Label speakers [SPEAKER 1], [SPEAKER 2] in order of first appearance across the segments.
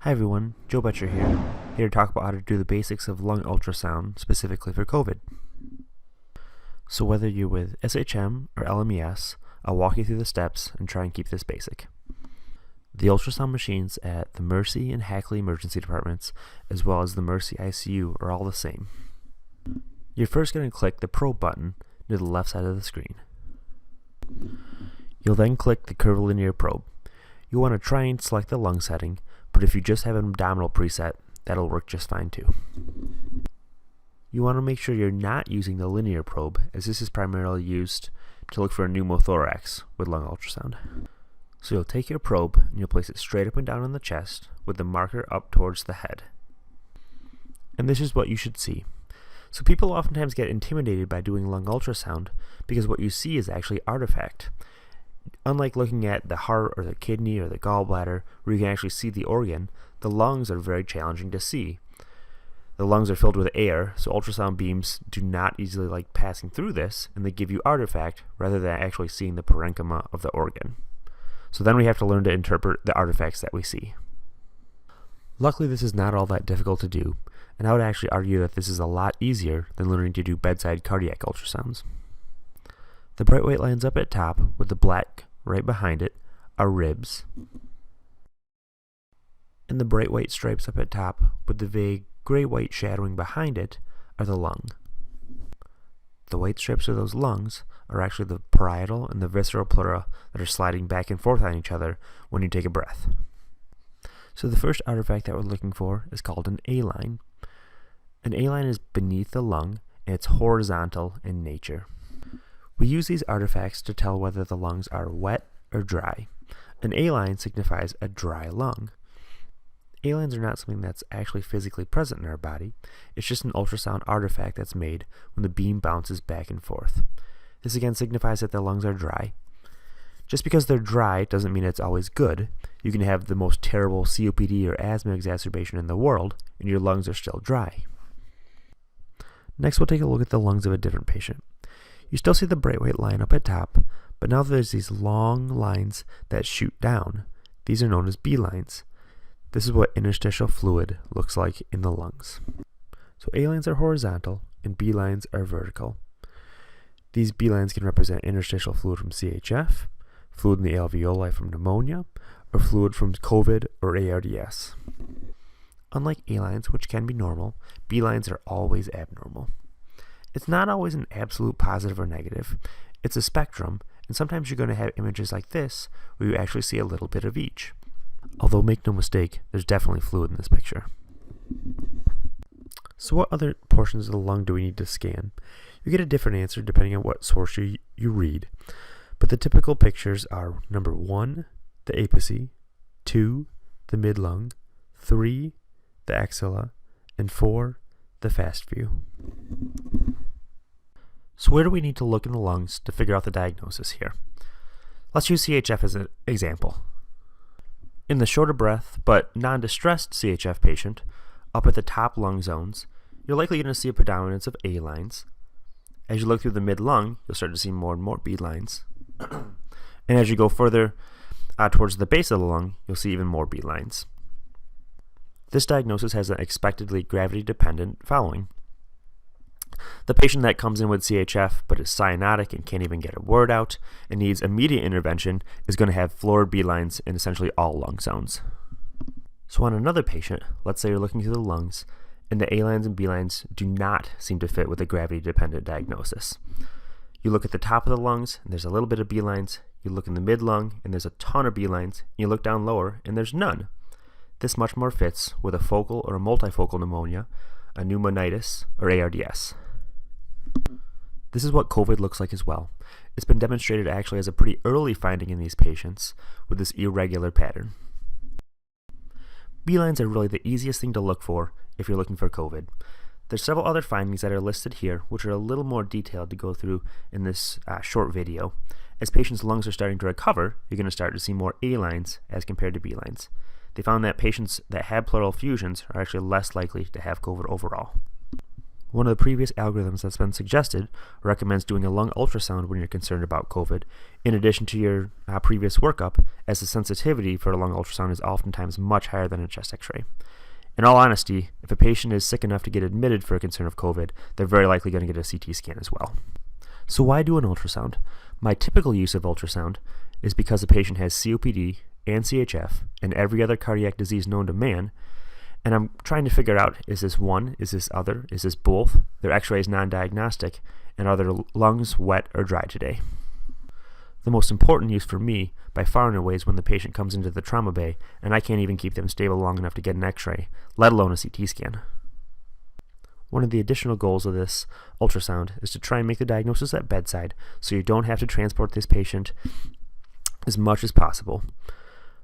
[SPEAKER 1] Hi everyone, Joe Butcher here to talk about how to do the basics of lung ultrasound specifically for COVID. So whether you're with SHM or LMES, I'll walk you through the steps and try and keep this basic. The ultrasound machines at the Mercy and Hackley emergency departments, as well as the Mercy ICU, are all the same. You're first going to click the probe button near the left side of the screen. You'll then click the curvilinear probe. You'll want to try and select the lung setting, but if you just have an abdominal preset, that'll work just fine too. You want to make sure you're not using the linear probe, as this is primarily used to look for a pneumothorax with lung ultrasound. So you'll take your probe and you'll place it straight up and down on the chest with the marker up towards the head. And this is what you should see. So people oftentimes get intimidated by doing lung ultrasound because what you see is actually artifact. Unlike looking at the heart or the kidney or the gallbladder, where you can actually see the organ, the lungs are very challenging to see. The lungs are filled with air, so ultrasound beams do not easily like passing through this, and they give you artifact rather than actually seeing the parenchyma of the organ. So then we have to learn to interpret the artifacts that we see. Luckily, this is not all that difficult to do, and I would actually argue that this is a lot easier than learning to do bedside cardiac ultrasounds. The bright white lines up at top with the black right behind it are ribs, and the bright white stripes up at top with the vague gray-white shadowing behind it are the lung. The white stripes of those lungs are actually the parietal and the visceral pleura that are sliding back and forth on each other when you take a breath. So the first artifact that we're looking for is called an A-line. An A-line is beneath the lung and it's horizontal in nature. We use these artifacts to tell whether the lungs are wet or dry. An A-line signifies a dry lung. A-lines are not something that's actually physically present in our body. It's just an ultrasound artifact that's made when the beam bounces back and forth. This again signifies that the lungs are dry. Just because they're dry doesn't mean it's always good. You can have the most terrible COPD or asthma exacerbation in the world, and your lungs are still dry. Next, we'll take a look at the lungs of a different patient. You still see the bright white line up at top, but now there's these long lines that shoot down. These are known as B lines. This is what interstitial fluid looks like in the lungs. So A lines are horizontal and B lines are vertical. These B lines can represent interstitial fluid from CHF, fluid in the alveoli from pneumonia, or fluid from COVID or ARDS. Unlike A lines, which can be normal, B lines are always abnormal. It's not always an absolute positive or negative. It's a spectrum, and sometimes you're going to have images like this where you actually see a little bit of each. Although make no mistake, there's definitely fluid in this picture. So what other portions of the lung do we need to scan? You get a different answer depending on what source you read. But the typical pictures are number 1, the apice, 2, the midlung, 3, the axilla, and 4, the fast view. So where do we need to look in the lungs to figure out the diagnosis here? Let's use CHF as an example. In the shorter breath but non-distressed CHF patient, up at the top lung zones, you're likely going to see a predominance of A lines. As you look through the mid-lung, you'll start to see more and more B lines. And as you go further towards the base of the lung, you'll see even more B lines. This diagnosis has an expectedly gravity-dependent following. The patient that comes in with CHF but is cyanotic and can't even get a word out and needs immediate intervention is going to have florid B lines in essentially all lung zones. So on another patient, let's say you're looking through the lungs and the A lines and B lines do not seem to fit with a gravity-dependent diagnosis. You look at the top of the lungs and there's a little bit of B lines, you look in the mid-lung and there's a ton of B lines, and you look down lower and there's none. This much more fits with a focal or a multifocal pneumonia, a pneumonitis, or ARDS. This is what COVID looks like as well. It's been demonstrated actually as a pretty early finding in these patients with this irregular pattern. B lines are really the easiest thing to look for if you're looking for COVID. There's several other findings that are listed here, which are a little more detailed to go through in this short video. As patients' lungs are starting to recover, you're going to start to see more A lines as compared to B lines. They found that patients that had pleural effusions are actually less likely to have COVID overall. One of the previous algorithms that's been suggested recommends doing a lung ultrasound when you're concerned about COVID, in addition to your previous workup, as the sensitivity for a lung ultrasound is oftentimes much higher than a chest x-ray. In all honesty, if a patient is sick enough to get admitted for a concern of COVID, they're very likely going to get a CT scan as well. So why do an ultrasound? My typical use of ultrasound is because the patient has COPD and CHF and every other cardiac disease known to man, and I'm trying to figure out, is this one, is this other, is this both? Their x-ray is non-diagnostic, and are their lungs wet or dry today? The most important use for me, by far and away, is when the patient comes into the trauma bay and I can't even keep them stable long enough to get an x-ray, let alone a CT scan. One of the additional goals of this ultrasound is to try and make the diagnosis at bedside so you don't have to transport this patient as much as possible.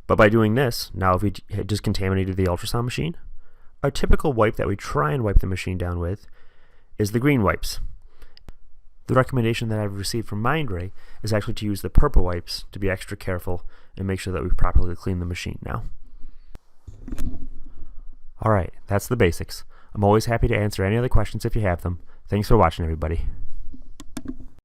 [SPEAKER 1] But by doing this, now if we just contaminated the ultrasound machine, our typical wipe that we try and wipe the machine down with is the green wipes. The recommendation that I've received from Mindray is actually to use the purple wipes to be extra careful and make sure that we properly clean the machine now. Alright, that's the basics. I'm always happy to answer any other questions if you have them. Thanks for watching, everybody.